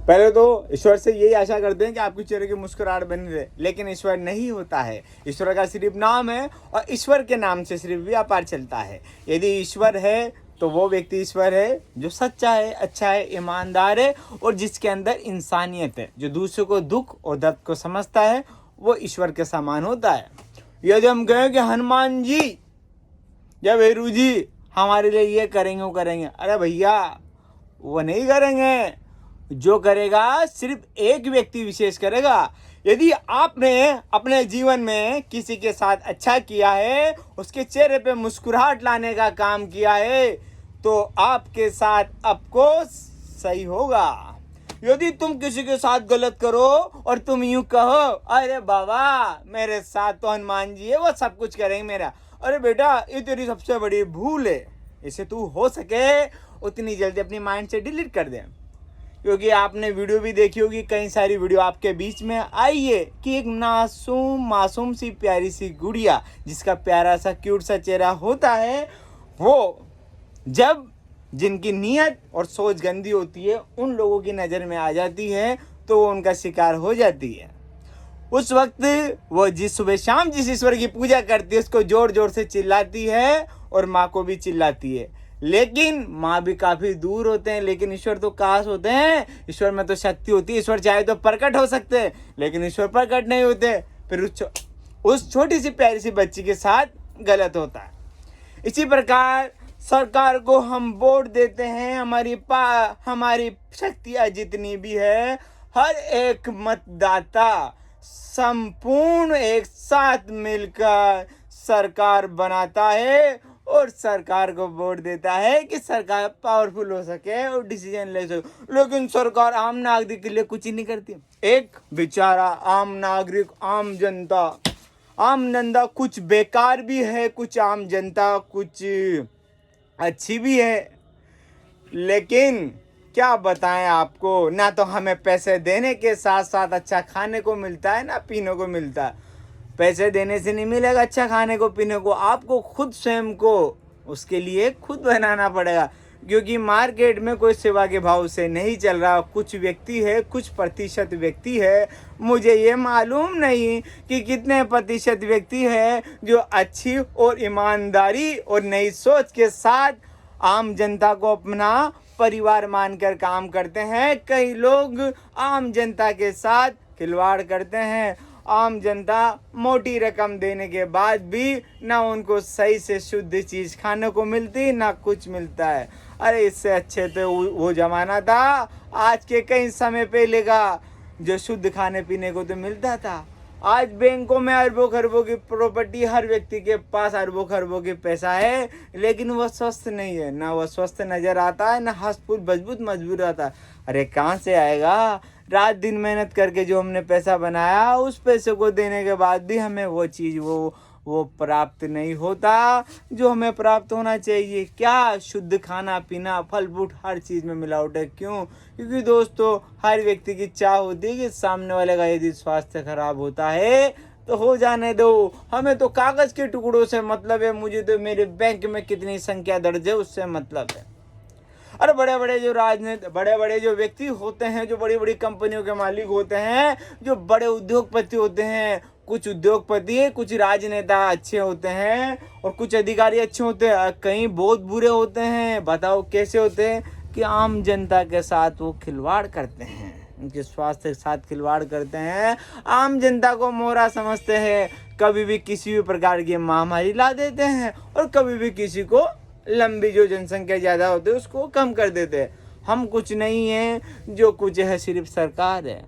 पहले तो ईश्वर से यही आशा करते हैं कि आपके चेहरे की मुस्कुराहट बनी रहे, लेकिन ईश्वर नहीं होता है। ईश्वर का सिर्फ नाम है और ईश्वर के नाम से सिर्फ व्यापार चलता है। यदि ईश्वर है तो वो व्यक्ति ईश्वर है जो सच्चा है, अच्छा है, ईमानदार है और जिसके अंदर इंसानियत है, जो दूसरों को दुख और दर्द को समझता है, वो ईश्वर के समान होता है। यदि हम कहें कि हनुमान जी या वेरू जी हमारे लिए ये करेंगे वो करेंगे, अरे भैया वो नहीं करेंगे। जो करेगा सिर्फ एक व्यक्ति विशेष करेगा। यदि आपने अपने जीवन में किसी के साथ अच्छा किया है, उसके चेहरे पे मुस्कुराहट लाने का काम किया है, तो आपके साथ आपको सही होगा। यदि तुम किसी के साथ गलत करो और तुम यूं कहो, अरे बाबा मेरे साथ तो हनुमान जी है, वो सब कुछ करेंगे मेरा, अरे बेटा ये तेरी सबसे बड़ी भूल है। इसे तू हो सके उतनी जल्दी अपनी माइंड से डिलीट कर दे। क्योंकि आपने वीडियो भी देखी होगी, कई सारी वीडियो आपके बीच में आई है कि एक मासूम सी प्यारी सी गुड़िया जिसका प्यारा सा क्यूट सा चेहरा होता है, वो जब जिनकी नीयत और सोच गंदी होती है उन लोगों की नज़र में आ जाती है तो वो उनका शिकार हो जाती है। उस वक्त वो सुबह शाम जिस ईश्वर की पूजा करती है उसको जोर जोर से चिल्लाती है और माँ को भी चिल्लाती है। लेकिन माँ भी काफ़ी दूर होते हैं, लेकिन ईश्वर तो काश होते हैं। ईश्वर में तो शक्ति होती है, ईश्वर चाहे तो प्रकट हो सकते हैं, लेकिन ईश्वर प्रकट नहीं होते। फिर उस छोटी सी प्यारी सी बच्ची के साथ गलत होता है। इसी प्रकार सरकार को हम वोट देते हैं, हमारी शक्तियाँ जितनी भी है, हर एक मतदाता संपूर्ण एक साथ मिलकर सरकार बनाता है और सरकार को वोट देता है कि सरकार पावरफुल हो सके और डिसीजन ले सके। लेकिन सरकार आम नागरिक के लिए कुछ ही नहीं करती। एक बेचारा आम नागरिक, आम जनता कुछ बेकार भी है, कुछ आम जनता कुछ अच्छी भी है। लेकिन क्या बताएं आपको, ना तो हमें पैसे देने के साथ साथ अच्छा खाने को मिलता है ना पीने को मिलता है। पैसे देने से नहीं मिलेगा अच्छा खाने को पीने को, आपको खुद स्वयं को उसके लिए खुद बनाना पड़ेगा। क्योंकि मार्केट में कोई सेवा के भाव से नहीं चल रहा। कुछ व्यक्ति है, कुछ प्रतिशत व्यक्ति है, मुझे ये मालूम नहीं कि कितने प्रतिशत व्यक्ति है जो अच्छी और ईमानदारी और नई सोच के साथ आम जनता को अपना परिवार मानकर काम करते हैं। कई लोग आम जनता के साथ खिलवाड़ करते हैं। आम जनता मोटी रकम देने के बाद भी ना उनको सही से शुद्ध चीज़ खाने को मिलती, ना कुछ मिलता है। अरे इससे अच्छे तो वो ज़माना था आज के कई समय पहले का, जो शुद्ध खाने पीने को तो मिलता था। आज बैंकों में अरबों खरबों की प्रॉपर्टी, हर व्यक्ति के पास अरबों खरबों की पैसा है, लेकिन वह स्वस्थ नहीं है। ना वह स्वस्थ नज़र आता है, ना हस्त मजबूत आता है। अरे कहाँ से आएगा? रात दिन मेहनत करके जो हमने पैसा बनाया, उस पैसे को देने के बाद भी हमें वो चीज़ वो प्राप्त नहीं होता जो हमें प्राप्त होना चाहिए। क्या शुद्ध खाना पीना, फल फ्रूट, हर चीज़ में मिलावट है। क्यों? क्योंकि दोस्तों हर व्यक्ति की चाह होती है कि सामने वाले का यदि स्वास्थ्य खराब होता है तो हो जाने दो, हमें तो कागज़ के टुकड़ों से मतलब है, मुझे तो मेरे बैंक में कितनी संख्या दर्ज है उससे मतलब है। अरे बड़े बड़े जो व्यक्ति होते हैं, जो बड़ी बड़ी कंपनियों के मालिक होते हैं, जो बड़े उद्योगपति होते हैं, कुछ उद्योगपति, कुछ राजनेता अच्छे होते हैं और कुछ अधिकारी अच्छे होते हैं, कहीं बहुत बुरे होते हैं। बताओ कैसे होते हैं? कि आम जनता के साथ वो खिलवाड़ करते हैं, उनके स्वास्थ्य के साथ खिलवाड़ करते हैं, आम जनता को मोहरा समझते हैं। कभी भी किसी भी प्रकार की महामारी ला देते हैं और कभी भी किसी को लंबी जो जनसंख्या ज़्यादा होती है उसको कम कर देते हैं। हम कुछ नहीं है, जो कुछ है सिर्फ सरकार है।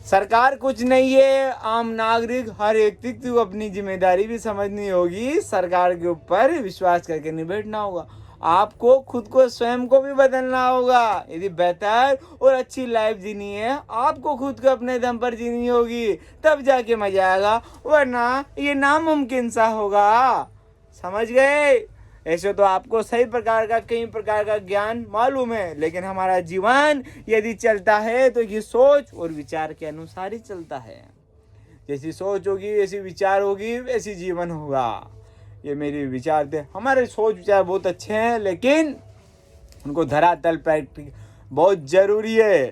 सरकार कुछ नहीं है, आम नागरिक हर व्यक्ति को अपनी जिम्मेदारी भी समझनी होगी। सरकार के ऊपर विश्वास करके नहीं बैठना होगा। आपको खुद को स्वयं को भी बदलना होगा। यदि बेहतर और अच्छी लाइफ जीनी है, आपको खुद को अपने दम पर जीनी होगी, तब जाके मजा आएगा, वरना ये नामुमकिन सा होगा। समझ गए? ऐसे तो आपको सही प्रकार का कई प्रकार का ज्ञान मालूम है, लेकिन हमारा जीवन यदि चलता है तो ये सोच और विचार के अनुसार ही चलता है। जैसी सोच होगी वैसी विचार होगी, वैसी जीवन होगा। ये मेरे विचार थे। हमारे सोच विचार बहुत अच्छे हैं, लेकिन उनको धरातल बहुत जरूरी है।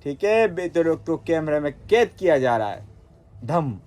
ठीक है, बेतुरक तो कैमरे में कैद किया जा रहा है। धम।